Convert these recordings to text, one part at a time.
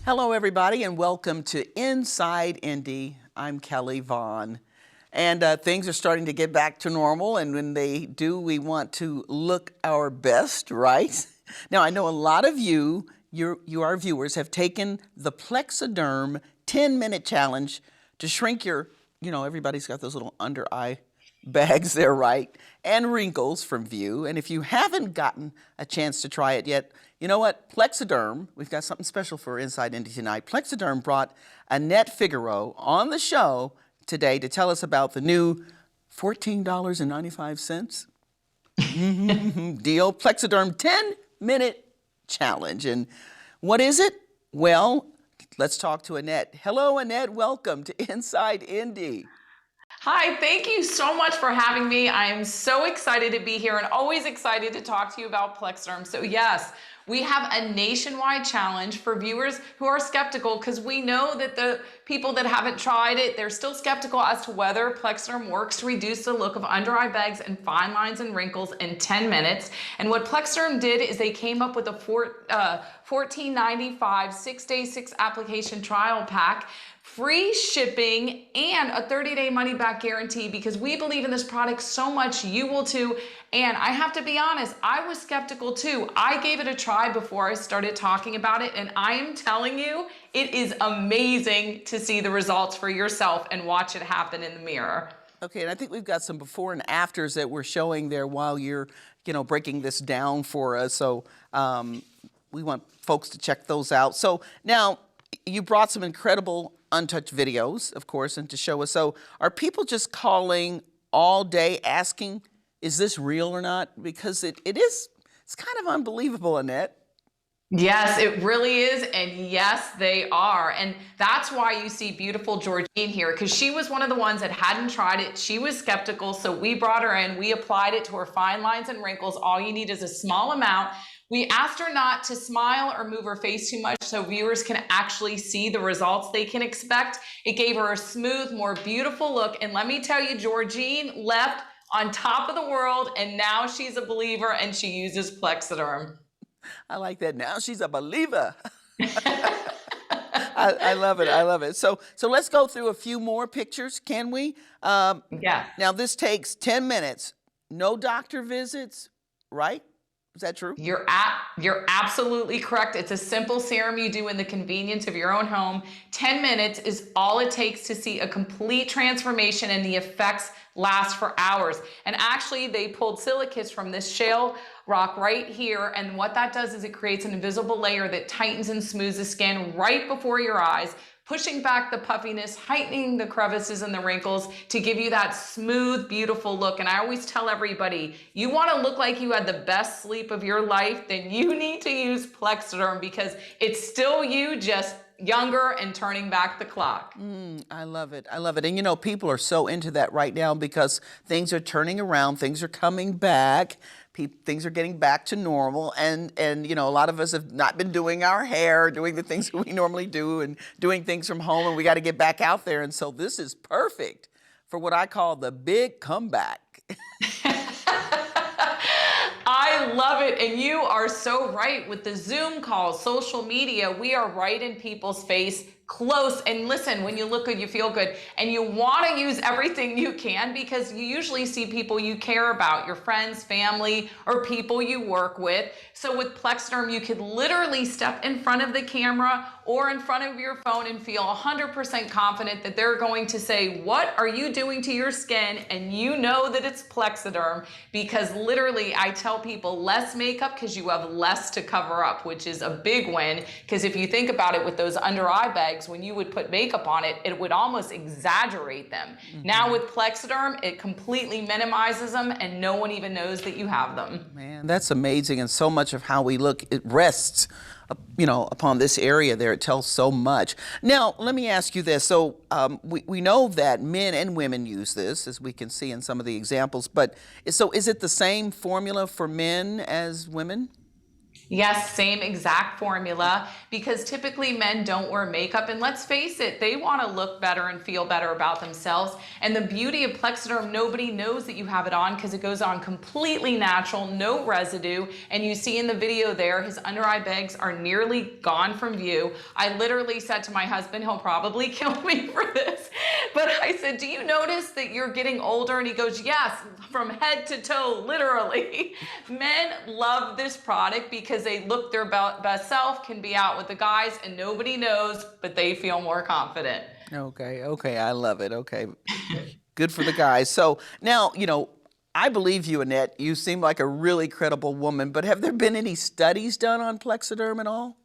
Hello, everybody, and welcome to Inside Indy. I'm Kelly Vaughn. And things are starting to get back to normal, and when they do, we want to look our best, right? Now, I know a lot of you, our viewers, have taken the Plexaderm 10-minute challenge to shrink your, everybody's got those little under eye bags there, right? And wrinkles from view. And if you haven't gotten a chance to try it yet, you know what? Plexaderm, we've got something special for Inside Indy tonight. Plexaderm brought Annette Figueroa on the show today to tell us about the new $14.95 deal, Plexaderm 10-minute challenge. And what is it? Well, let's talk to Annette. Hello, Annette. Welcome to Inside Indy. Hi, thank you so much for having me. I am so excited to be here and always excited to talk to you about Plexaderm. So yes, we have a nationwide challenge for viewers who are skeptical because we know that the people that haven't tried it, they're still skeptical as to whether Plexaderm works to reduce the look of under eye bags and fine lines and wrinkles in 10 minutes. And what Plexaderm did is they came up with a $14.95 6-day 6-application trial pack, free shipping, and a 30-day money-back guarantee because we believe in this product so much, you will too. And I have to be honest, I was skeptical too. I gave it a try before I started talking about it, and I am telling you, it is amazing to see the results for yourself and watch it happen in the mirror. Okay, and I think we've got some before and afters that we're showing there while you're, breaking this down for us. So we want folks to check those out. So now you brought some incredible untouched videos, of course, and to show us. So are people just calling all day asking, is this real or not? Because it's kind of unbelievable, Annette. Yes, it really is. And yes, they are. And that's why you see beautiful Georgine here, because she was one of the ones that hadn't tried it. She was skeptical. So we brought her in. We applied it to her fine lines and wrinkles. All you need is a small amount. We asked her not to smile or move her face too much so viewers can actually see the results they can expect. It gave her a smooth, more beautiful look. And let me tell you, Georgine left on top of the world, and now she's a believer and she uses Plexaderm. I like that. Now she's a believer. I love it. I love it. So let's go through a few more pictures, can we? Yeah. Now this takes 10 minutes. No doctor visits, right? Is that true? You're absolutely correct. It's a simple serum you do in the convenience of your own home. 10 minutes is all it takes to see a complete transformation, and the effects last for hours. And actually, they pulled silicates from this shale rock right here, and what that does is it creates an invisible layer that tightens and smooths the skin right before your eyes, pushing back the puffiness, heightening the crevices and the wrinkles to give you that smooth, beautiful look. And I always tell everybody, you want to look like you had the best sleep of your life, then you need to use Plexaderm because it's still you, just younger and turning back the clock. I love it. I love it. And people are so into that right now because things are turning around, things are coming back. Things are getting back to normal, and a lot of us have not been doing our hair, doing the things that we normally do, and doing things from home, and we got to get back out there. And so this is perfect for what I call the big comeback. I love it, and you are so right. With the Zoom calls, social media, we are right in people's face, close. And listen, when you look good, you feel good, and you want to use everything you can because you usually see people you care about, your friends, family, or people you work with. So with Plexaderm, you could literally step in front of the camera or in front of your phone and feel 100% confident that they're going to say, what are you doing to your skin? And you know that it's Plexaderm because literally I tell people less makeup because you have less to cover up, which is a big win. Because if you think about it with those under eye bags, when you would put makeup on it, it would almost exaggerate them. Now with Plexaderm, it completely minimizes them and no one even knows that you have them. Man, that's amazing. And so much of how we look, it rests upon this area there. It tells so much. Now, let me ask you this. So we know that men and women use this, as we can see in some of the examples, but so is it the same formula for men as women? Yes, same exact formula, because typically men don't wear makeup, and let's face it, they want to look better and feel better about themselves. And the beauty of Plexaderm, nobody knows that you have it on because it goes on completely natural, no residue. And you see in the video there, his under eye bags are nearly gone from view. I literally said to my husband, he'll probably kill me for this, but I said, do you notice that you're getting older? And he goes, yes, from head to toe, literally. Men love this product because they look their best self, can be out with the guys, and nobody knows, but they feel more confident. Okay, okay, I love it. Okay, good for the guys. So now, I believe you, Annette. You seem like a really credible woman, but have there been any studies done on Plexaderm at all?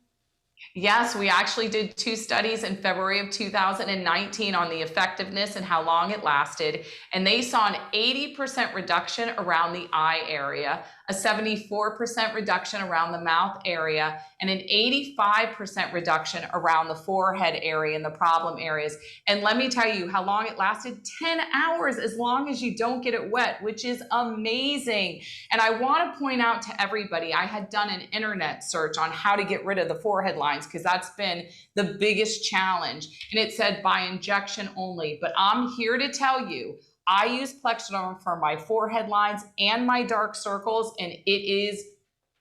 Yes, we actually did 2 studies in February of 2019 on the effectiveness and how long it lasted. And they saw an 80% reduction around the eye area, a 74% reduction around the mouth area, and an 85% reduction around the forehead area and the problem areas. And let me tell you how long it lasted, 10 hours, as long as you don't get it wet, which is amazing. And I want to point out to everybody, I had done an internet search on how to get rid of the forehead lines because that's been the biggest challenge. And it said by injection only. But I'm here to tell you, I use Plexaderm for my forehead lines and my dark circles, and it is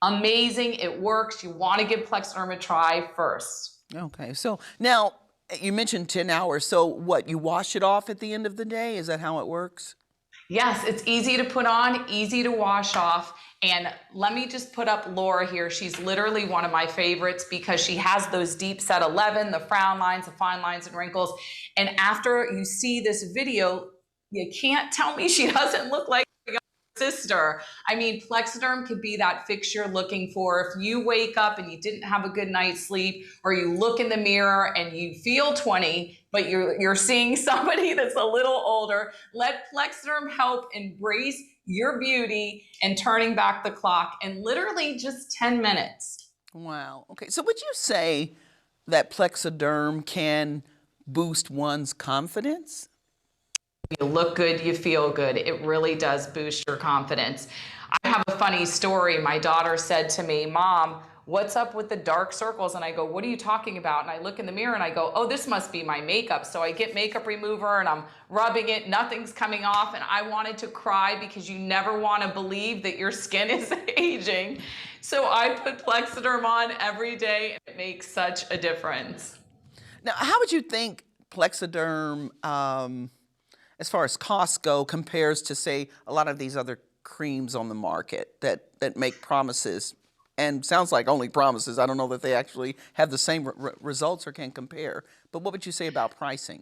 amazing. It works. You want to give Plexaderm a try first. Okay, so now you mentioned 10 hours. So what, you wash it off at the end of the day? Is that how it works? Yes, it's easy to put on, easy to wash off. And let me just put up Laura here. She's literally one of my favorites because she has those deep set 11, the frown lines, the fine lines and wrinkles. And after you see this video, you can't tell me she doesn't look like a sister. I mean, Plexaderm could be that fix you're looking for. If you wake up and you didn't have a good night's sleep, or you look in the mirror and you feel 20, but you're seeing somebody that's a little older, let Plexaderm help embrace your beauty and turning back the clock in literally just 10 minutes. Wow. Okay, so would you say that Plexaderm can boost one's confidence? You look good, you feel good. It really does boost your confidence. I have a funny story. My daughter said to me, Mom, what's up with the dark circles? And I go, what are you talking about? And I look in the mirror and I go, oh, this must be my makeup. So I get makeup remover and I'm rubbing it, nothing's coming off. And I wanted to cry because you never want to believe that your skin is aging. So I put Plexaderm on every day and it makes such a difference. Now, how would you think Plexaderm, as far as costs go, compares to, say, a lot of these other creams on the market that make promises, and sounds like only promises? I don't know that they actually have the same results or can compare. But what would you say about pricing?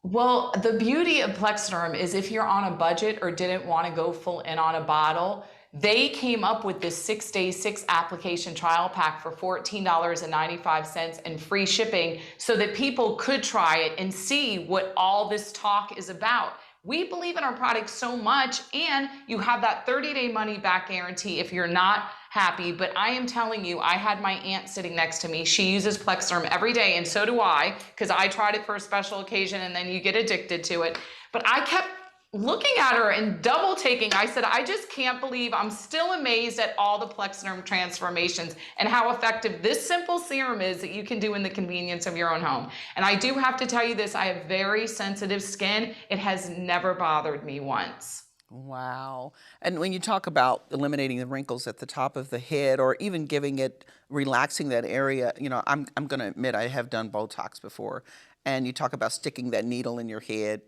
Well, the beauty of Plexaderm is if you're on a budget or didn't want to go full in on a bottle, they came up with this 6-day, 6-application trial pack for $14.95 and free shipping so that people could try it and see what all this talk is about. We believe in our product so much, and you have that 30-day money-back guarantee if you're not happy. But I am telling you, I had my aunt sitting next to me. She uses Plexaderm every day, and so do I, because I tried it for a special occasion, and then you get addicted to it. But I kept looking at her and double taking. I said, I just can't believe, I'm still amazed at all the Plexaderm transformations and how effective this simple serum is that you can do in the convenience of your own home. And I do have to tell you this, I have very sensitive skin. It has never bothered me once. Wow. And when you talk about eliminating the wrinkles at the top of the head, or even giving it, relaxing that area, I'm going to admit I have done Botox before, and you talk about sticking that needle in your head.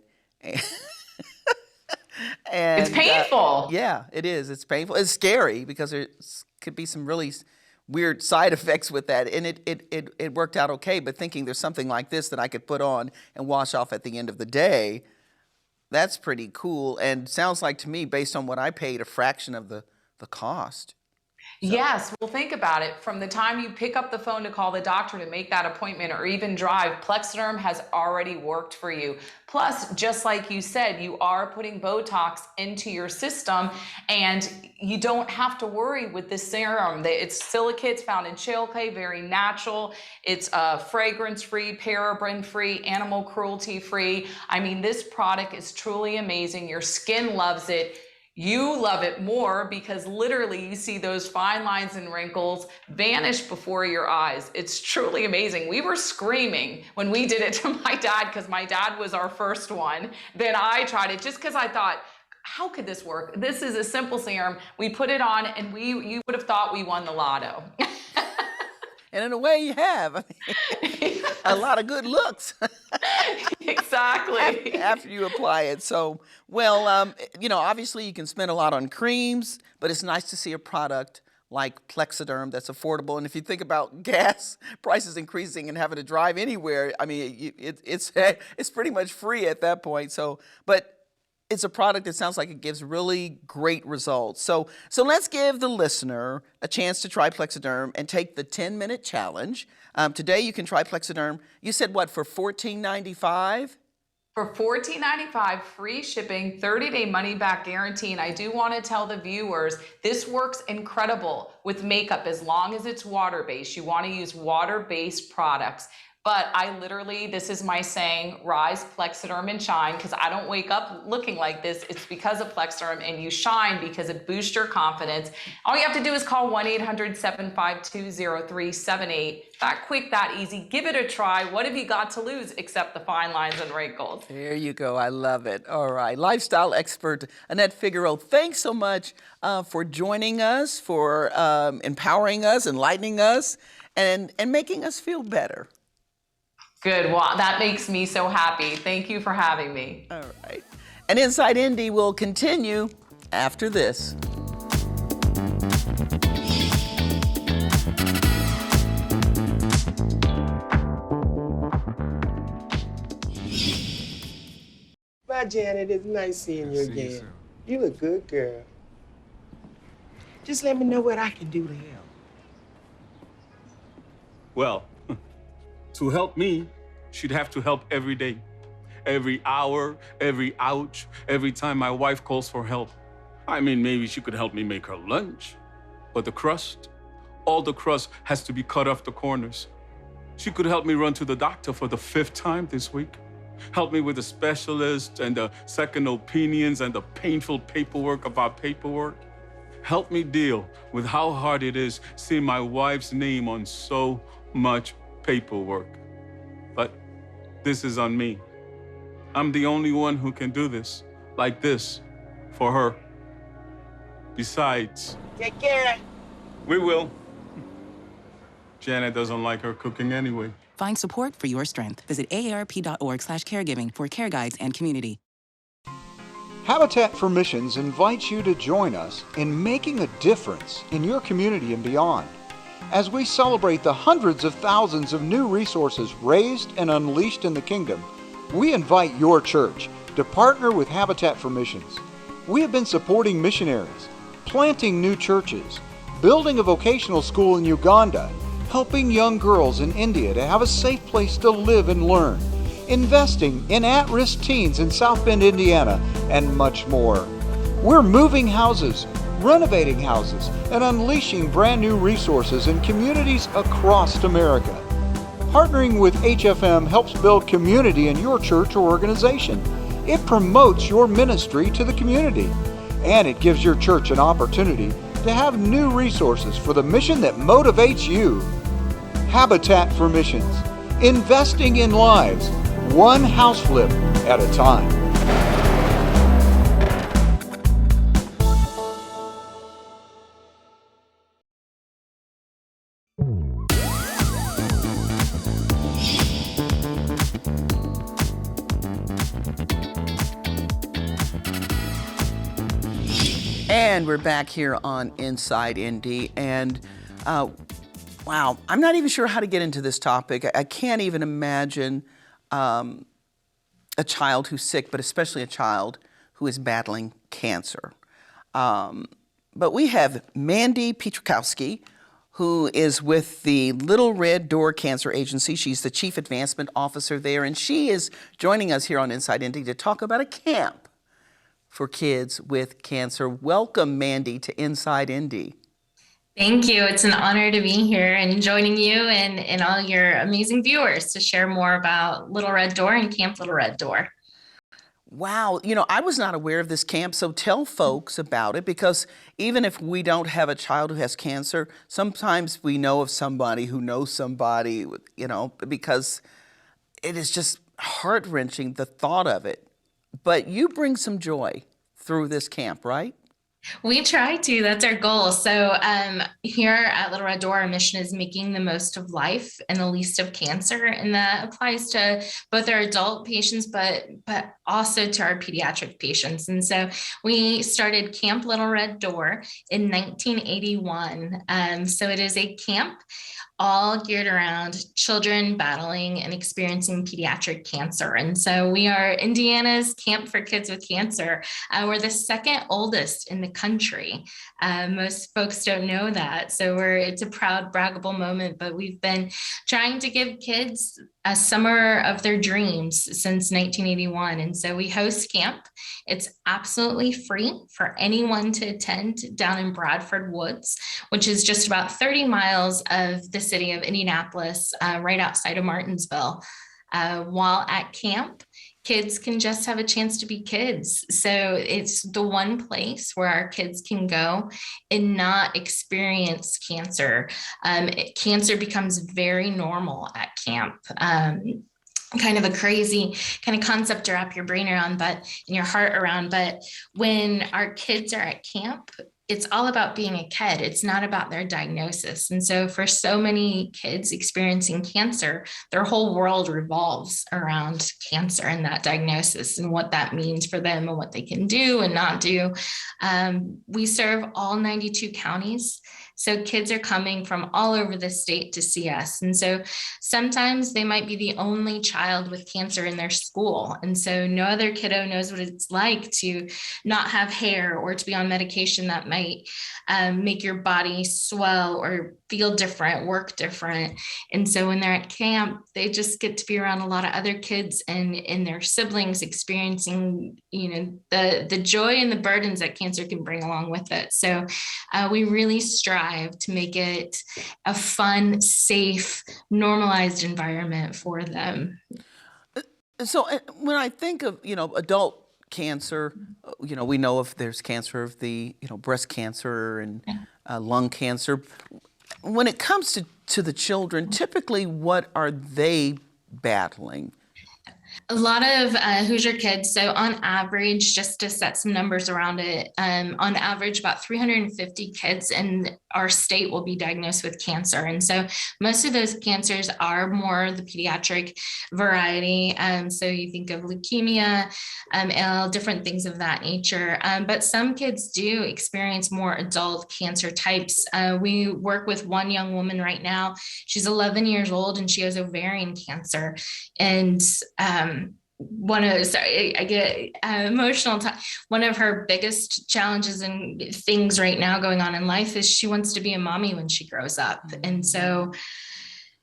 And, it's painful. Yeah, it is. It's painful. It's scary because there could be some really weird side effects with that. And it worked out okay. But thinking there's something like this that I could put on and wash off at the end of the day, that's pretty cool. And sounds like to me, based on what I paid, a fraction of the cost. So. Yes, well, think about it. From the time you pick up the phone to call the doctor to make that appointment or even drive, Plexaderm has already worked for you. Plus, just like you said, you are putting Botox into your system, and you don't have to worry with this serum. It's silicates found in shale clay, very natural. It's fragrance-free, paraben-free, animal cruelty-free. I mean, this product is truly amazing. Your skin loves it. You love it more because literally you see those fine lines and wrinkles vanish before your eyes. It's truly amazing. We were screaming when we did it to my dad because my dad was our first one. Then I tried it just because I thought, how could this work? This is a simple serum. We put it on and you would have thought we won the lotto. And in a way, you have. I mean, a lot of good looks. Exactly. After you apply it. So, well, obviously you can spend a lot on creams, but it's nice to see a product like Plexaderm that's affordable. And if you think about gas prices increasing and having to drive anywhere, I mean, it's pretty much free at that point. So, but it's a product that sounds like it gives really great results. So let's give the listener a chance to try Plexaderm and take the 10-minute challenge. Today you can try Plexaderm. You said what, for $14.95? For $14.95, free shipping, 30-day money-back guarantee. And I do want to tell the viewers, this works incredible with makeup as long as it's water-based. You want to use water-based products. But I literally, this is my saying, rise, Plexaderm, and shine, because I don't wake up looking like this. It's because of Plexaderm, and you shine because it boosts your confidence. All you have to do is call 1-800-752-0378. That quick, that easy. Give it a try. What have you got to lose except the fine lines and wrinkles? There you go. I love it. All right. Lifestyle expert Annette Figueroa, thanks so much for joining us, for empowering us, enlightening us, and making us feel better. Good. Well, that makes me so happy. Thank you for having me. All right. And Inside Indy will continue after this. Bye, Janet. It's nice seeing you again. You a good girl. Just let me know what I can do to help. Well, to help me, she'd have to help every day. Every hour, every ouch, every time my wife calls for help. I mean, maybe she could help me make her lunch. But the crust, all the crust has to be cut off the corners. She could help me run to the doctor for the 5th time this week. Help me with the specialist and the second opinions and the painful paperwork of our paperwork. Help me deal with how hard it is seeing my wife's name on so much paperwork. But this is on me. I'm the only one who can do this, like this, for her. Besides, Take care. we will. Janet doesn't like her cooking anyway. Find support for your strength. Visit aarp.org/caregiving for care guides and community. Habitat for Missions invites you to join us in making a difference in your community and beyond. As we celebrate the hundreds of thousands of new resources raised and unleashed in the kingdom, we invite your church to partner with Habitat for Missions. We have been supporting missionaries, planting new churches, building a vocational school in Uganda, helping young girls in India to have a safe place to live and learn, investing in at-risk teens in South Bend, Indiana, and much more. We're moving houses, renovating houses, and unleashing brand new resources in communities across America. Partnering with HFM helps build community in your church or organization. It promotes your ministry to the community, and it gives your church an opportunity to have new resources for the mission that motivates you. Habitat for Missions, investing in lives, one house flip at a time. And we're back here on Inside Indy, and wow, I'm not even sure how to get into this topic. I can't even imagine a child who's sick, but especially a child who is battling cancer. But we have Mandy Pietrykowski, who is with the Little Red Door Cancer Agency. She's the Chief Advancement Officer there, and she is joining us here on Inside Indy to talk about a camp for kids with cancer. Welcome, Mandy, to Inside Indy. Thank you. It's an honor to be here and joining you and all your amazing viewers to share more about Little Red Door and Camp Little Red Door. Wow. You know, I was not aware of this camp, so tell folks about it, because even if we don't have a child who has cancer, sometimes we know of somebody who knows somebody, you know, because it is just heart-wrenching, the thought of it. But you bring some joy through this camp, right? We try to. That's our goal. So here at Little Red Door, our mission is making the most of life and the least of cancer, and that applies to both our adult patients, but also to our pediatric patients. And so we started Camp Little Red Door in 1981. So it is a camp all geared around children battling and experiencing pediatric cancer. And so we are Indiana's Camp for Kids with Cancer. We're the second oldest in the country. Most folks don't know that. So it's a proud, braggable moment, but we've been trying to give kids a summer of their dreams since 1981. And so we host camp. It's absolutely free for anyone to attend down in Bradford Woods, which is just about 30 miles of the city of Indianapolis, right outside of Martinsville. While at camp, kids can just have a chance to be kids. So it's the one place where our kids can go and not experience cancer. Cancer becomes very normal at camp. Kind of a crazy kind of concept to wrap your brain around, but and your heart around. But when our kids are at camp, it's all about being a kid. It's not about their diagnosis. And so for so many kids experiencing cancer, their whole world revolves around cancer and that diagnosis and what that means for them and what they can do and not do. We serve all 92 counties. So kids are coming from all over the state to see us. And so sometimes they might be the only child with cancer in their school. And so no other kiddo knows what it's like to not have hair or to be on medication that might make your body swell or feel different, work different. And so when they're at camp, they just get to be around a lot of other kids and their siblings experiencing, the joy and the burdens that cancer can bring along with it. So we really strive to make it a fun, safe, normalized environment for them. So when I think of, adult cancer, we know if there's cancer of the, breast cancer and lung cancer. When it comes to the children, typically what are they battling? A lot of Hoosier kids. So on average, just to set some numbers around it, on average, about 350 kids in our state will be diagnosed with cancer. And so most of those cancers are more the pediatric variety. So you think of leukemia, ALL, different things of that nature. But some kids do experience more adult cancer types. We work with one young woman right now. She's 11 years old and she has ovarian cancer. And I get emotional. One of her biggest challenges and things right now going on in life is she wants to be a mommy when she grows up. And so,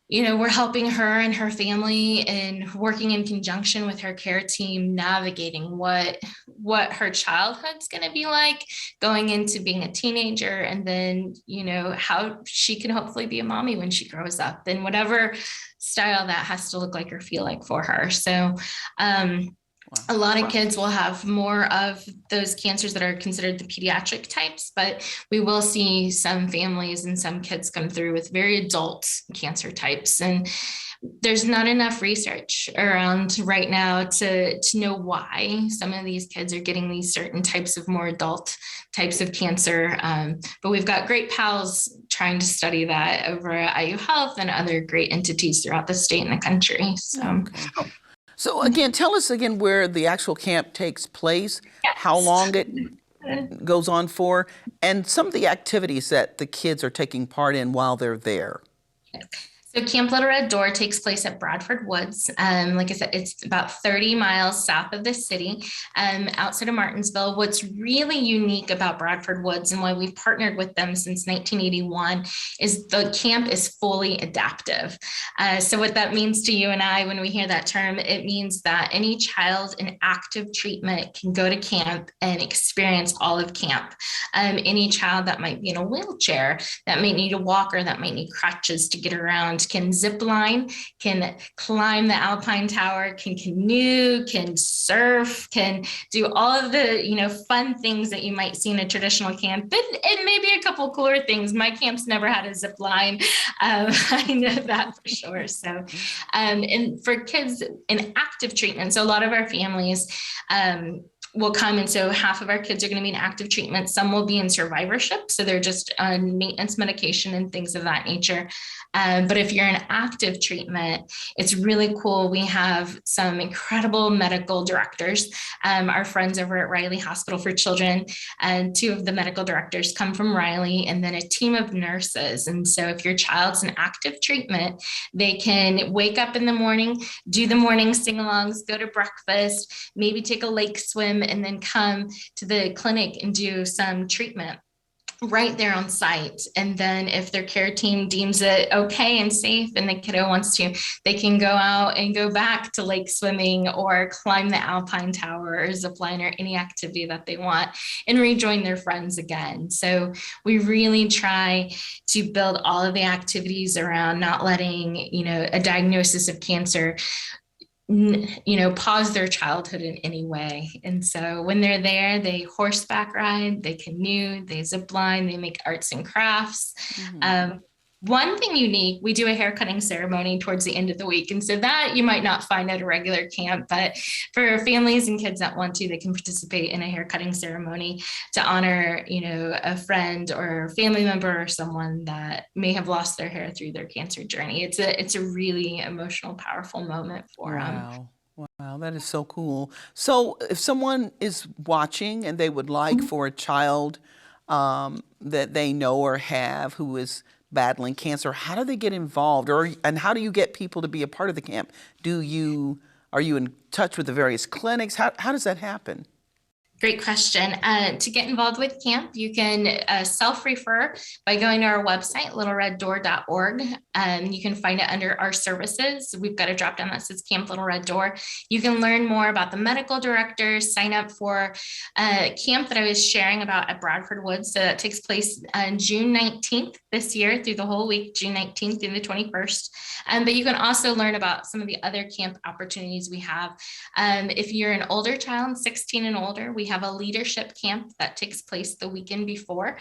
we're helping her and her family and working in conjunction with her care team, navigating what her childhood's going to be like going into being a teenager, and then, how she can hopefully be a mommy when she grows up, and whatever style that has to look like or feel like for her. So a lot of kids will have more of those cancers that are considered the pediatric types, but we will see some families and some kids come through with very adult cancer types. And there's not enough research around right now to know why some of these kids are getting these certain types of more adult types of cancer. But we've got great pals trying to study that over at IU Health and other great entities throughout the state and the country. So. Okay. So again, tell us again where the actual camp takes place, Yes. how long it goes on for, and some of the activities that the kids are taking part in while they're there. So Camp Little Red Door takes place at Bradford Woods. Like I said, it's about 30 miles south of the city, outside of Martinsville. What's really unique about Bradford Woods and why we've partnered with them since 1981 is the camp is fully adaptive. So what that means to you and I, when we hear that term, it means that any child in active treatment can go to camp and experience all of camp. Any child that might be in a wheelchair, that might need a walker, that might need crutches to get around, and can zip line, can climb the Alpine Tower, can canoe, can surf, can do all of the, fun things that you might see in a traditional camp, and maybe a couple cooler things. My camp's never had a zip line. I know that for sure. So, and for kids in active treatment, so a lot of our families, will come. And so half of our kids are going to be in active treatment. Some will be in survivorship. So they're just on maintenance medication and things of that nature. But if you're in active treatment, it's really cool. We have some incredible medical directors. Our friends over at Riley Hospital for Children, and two of the medical directors come from Riley, and then a team of nurses. And so if your child's in active treatment, they can wake up in the morning, do the morning sing-alongs, go to breakfast, maybe take a lake swim, and then come to the clinic and do some treatment right there on site. And then if their care team deems it okay and safe and the kiddo wants to, they can go out and go back to lake swimming or climb the Alpine Tower or zip line or any activity that they want and rejoin their friends again. So we really try to build all of the activities around not letting, a diagnosis of cancer pause their childhood in any way. And so when they're there, they horseback ride, they canoe, they zip line, they make arts and crafts. One thing unique, we do a hair cutting ceremony towards the end of the week. And so that you might not find at a regular camp, but for families and kids that want to, they can participate in a hair cutting ceremony to honor, a friend or family member or someone that may have lost their hair through their cancer journey. It's a really emotional, powerful moment for them. Wow, that is so cool. So if someone is watching and they would like for a child that they know or have who is battling cancer, how do they get involved, and how do you get people to be a part of the camp? Are you in touch with the various clinics? How does that happen? Great question. To get involved with camp, you can self-refer by going to our website, littlereddoor.org. You can find it under our services. We've got a drop down that says Camp Little Red Door. You can learn more about the medical directors, sign up for a camp that I was sharing about at Bradford Woods. So that takes place on June 19th this year through the whole week, June 19th through the 21st. But you can also learn about some of the other camp opportunities we have. If you're an older child, 16 and older, we have a leadership camp that takes place the weekend before,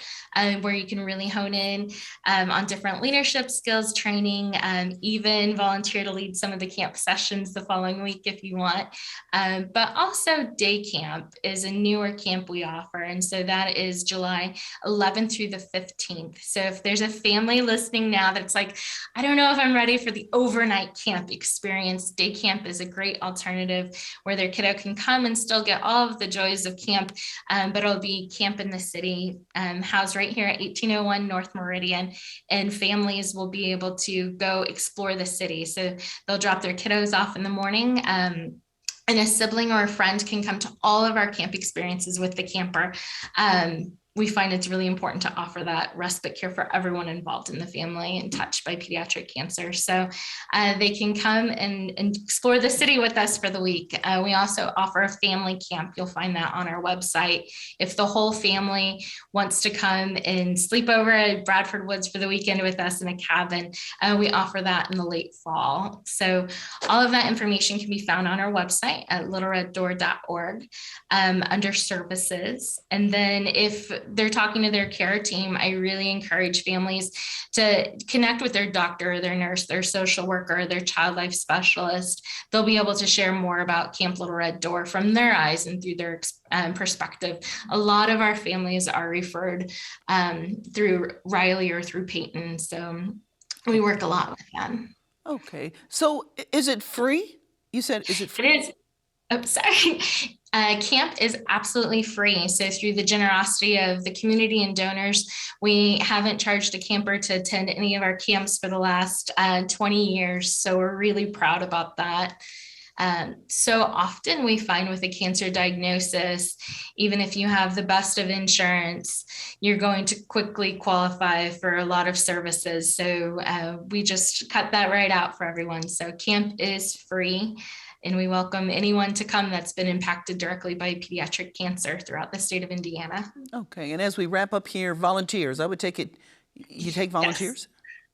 where you can really hone in on different leadership skills, training, even volunteer to lead some of the camp sessions the following week if you want. But also day camp is a newer camp we offer. And so that is July 11th through the 15th. So if there's a family listening now that's like, I don't know if I'm ready for the overnight camp experience, day camp is a great alternative where their kiddo can come and still get all of the joys of camp, but it'll be camp in the city, housed right here at 1801 North Meridian, and families will be able to go explore the city. So they'll drop their kiddos off in the morning, and a sibling or a friend can come to all of our camp experiences with the camper. We find it's really important to offer that respite care for everyone involved in the family and touched by pediatric cancer. So they can come and explore the city with us for the week. We also offer a family camp. You'll find that on our website. If the whole family wants to come and sleep over at Bradford Woods for the weekend with us in a cabin, we offer that in the late fall. So all of that information can be found on our website at littlereddoor.org under services. And then if they're talking to their care team, I really encourage families to connect with their doctor, their nurse, their social worker, their child life specialist. They'll be able to share more about Camp Little Red Door from their eyes and through their perspective. A lot of our families are referred through Riley or through Peyton. So we work a lot with them. Okay. So is it free? You said, is it free? It is. Oh, sorry. Camp is absolutely free. So through the generosity of the community and donors, we haven't charged a camper to attend any of our camps for the last 20 years. So we're really proud about that. So often we find with a cancer diagnosis, even if you have the best of insurance, you're going to quickly qualify for a lot of services. So we just cut that right out for everyone. So camp is free. And we welcome anyone to come that's been impacted directly by pediatric cancer throughout the state of Indiana. Okay, and as we wrap up here, volunteers, I would take it, you take volunteers?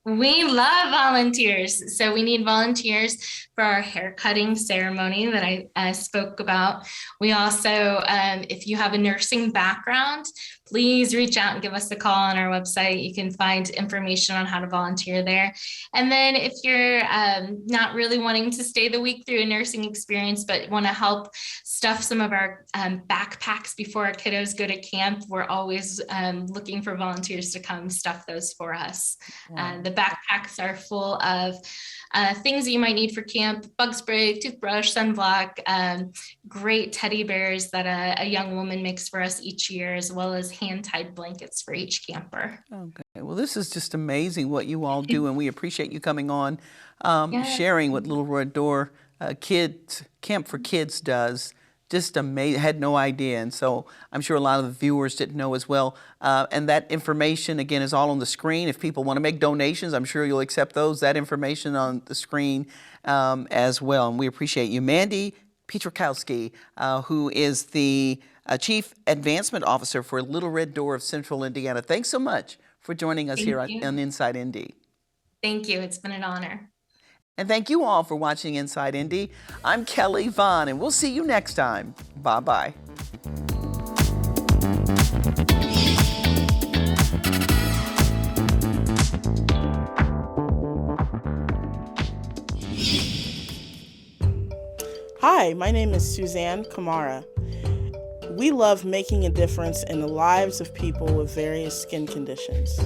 We love volunteers. So we need volunteers for our hair cutting ceremony that I spoke about. We also, if you have a nursing background, please reach out and give us a call on our website. You can find information on how to volunteer there. And then if you're not really wanting to stay the week through a nursing experience, but want to help stuff some of our backpacks before our kiddos go to camp, we're always looking for volunteers to come stuff those for us. Wow. The backpacks are full of things that you might need for camp: bug spray, toothbrush, sunblock, great teddy bears that a young woman makes for us each year, as well as hand-tied blankets for each camper. Okay. Well, this is just amazing what you all do, and we appreciate you coming on, Yes. sharing what Little Red Door Kids Camp for Kids does. Just amazing. Had no idea, and so I'm sure a lot of the viewers didn't know as well. And that information, again, is all on the screen. If people want to make donations, I'm sure you'll accept those. That information on the screen as well. And we appreciate you. Mandy Pietrykowski, who is the Chief Advancement Officer for Little Red Door of Central Indiana. Thanks so much for joining us here on Inside Indy. Thank you. It's been an honor. And thank you all for watching Inside Indy. I'm Kelly Vaughn, and we'll see you next time. Bye-bye. Hi, my name is Suzanne Kamara. We love making a difference in the lives of people with various skin conditions.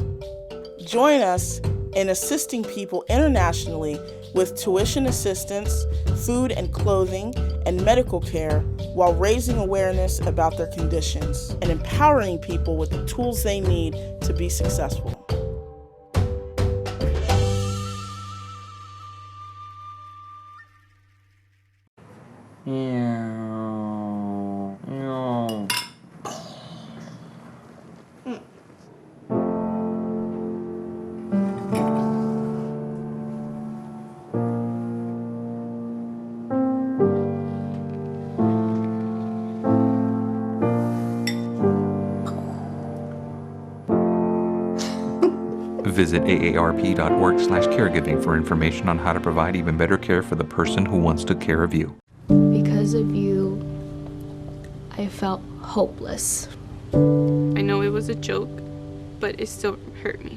Join us in assisting people internationally with tuition assistance, food and clothing, and medical care while raising awareness about their conditions and empowering people with the tools they need to be successful. Visit aarp.org/caregiving for information on how to provide even better care for the person who wants to care of you. Because of you, I felt hopeless. I know it was a joke, but it still hurt me.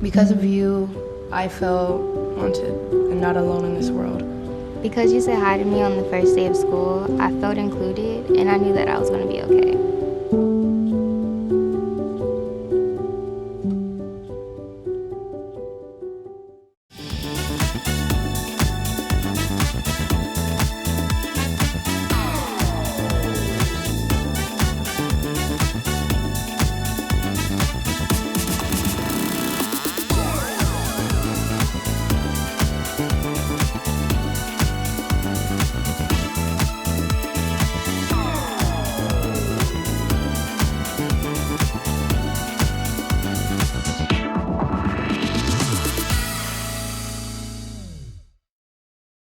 Because of you, I felt wanted and not alone in this world. Because you said hi to me on the first day of school, I felt included and I knew that I was going to be okay.